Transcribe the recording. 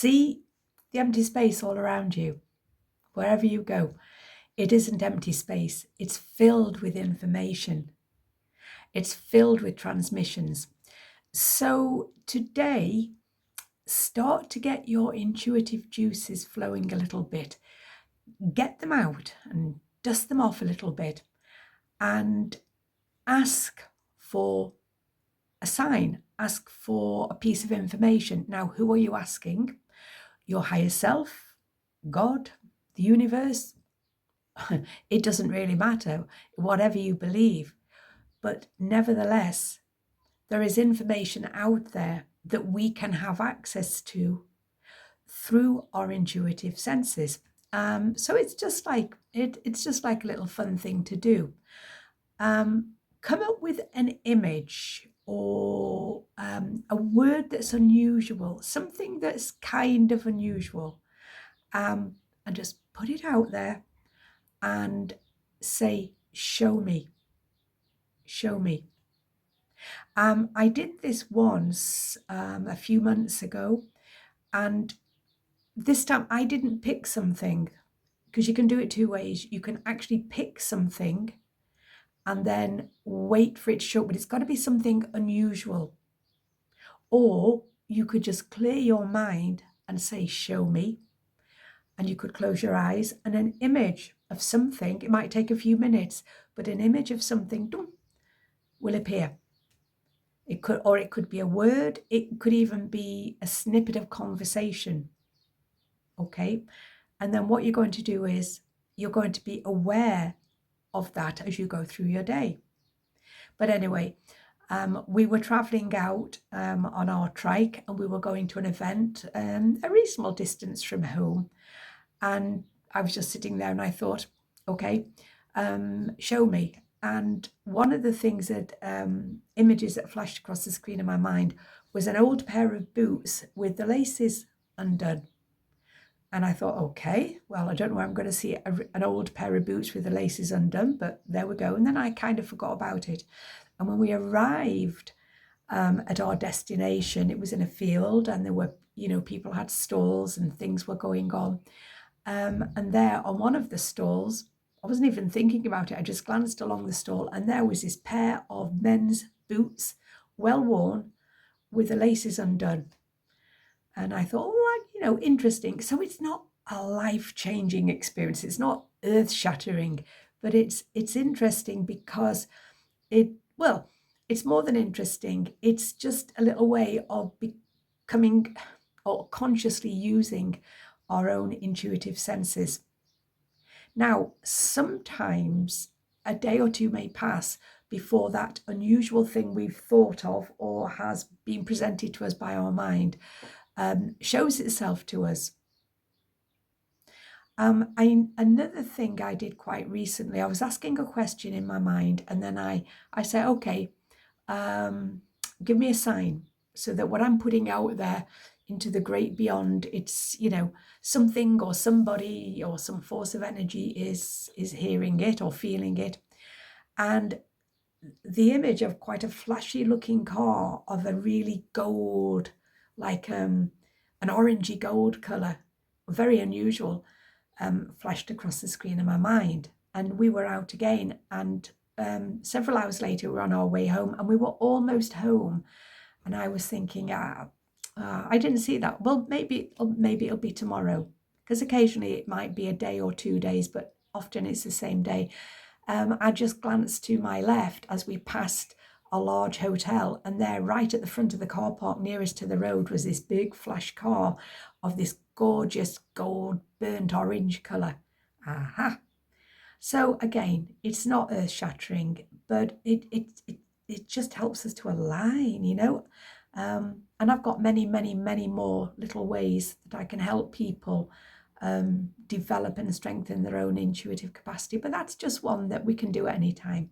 See the empty space all around you. Wherever you go, it isn't empty space. It's filled with information. It's filled with transmissions. So today, start to get your intuitive juices flowing a little bit. Get them out and dust them off a little bit and ask for a sign, ask for a piece of information. Now, who are you asking? Your higher self, God, the universe? It doesn't really matter, whatever you believe. But nevertheless, there is information out there that we can have access to through our intuitive senses. So it's just like a little fun thing to do. Come up with an image or a word that's unusual, something that's kind of unusual, and just put it out there and say, show me, show me. I did this once a few months ago, and this time I didn't pick something, because you can do it two ways. You can actually pick something and then wait for it to show up, but it's got to be something unusual. Or you could just clear your mind and say, show me. And you could close your eyes and an image of something, it might take a few minutes, but an image of something will appear. It could be a word. It could even be a snippet of conversation. Okay. And then what you're going to do is you're going to be aware of that as you go through your day. But anyway, we were traveling out on our trike, and we were going to an event a reasonable distance from home. And I was just sitting there and I thought, okay, show me. And one of the things that images that flashed across the screen of my mind was an old pair of boots with the laces undone. And I thought, okay, well, I don't know where I'm going to see an old pair of boots with the laces undone, but there we go. And then I kind of forgot about it. And when we arrived at our destination, it was in a field, and there were, people had stalls and things were going on. And there on one of the stalls, I wasn't even thinking about it. I just glanced along the stall, and there was this pair of men's boots, well worn, with the laces undone. And I thought, interesting. So it's not a life-changing experience. It's not earth-shattering, but it's interesting because it's more than interesting. It's just a little way of becoming or consciously using our own intuitive senses. Now, sometimes a day or two may pass before that unusual thing we've thought of or has been presented to us by our mind shows itself to us. Another thing I did quite recently, I was asking a question in my mind, and then I said, okay, give me a sign, so that what I'm putting out there into the great beyond, it's, something or somebody or some force of energy is hearing it or feeling it. And the image of quite a flashy looking car of a really gold, like an orangey gold colour, very unusual, flashed across the screen of my mind. And we were out again, and several hours later we were on our way home, and we were almost home, and I was thinking, I didn't see that. Well, maybe it'll be tomorrow, because occasionally it might be a day or 2 days, but often it's the same day. I just glanced to my left as we passed a large hotel, and there, right at the front of the car park nearest to the road, was this big flash car of this gorgeous gold burnt orange colour. Aha! So again, it's not earth-shattering, but it just helps us to align, and I've got many, many, many more little ways that I can help people develop and strengthen their own intuitive capacity, but that's just one that we can do at any time.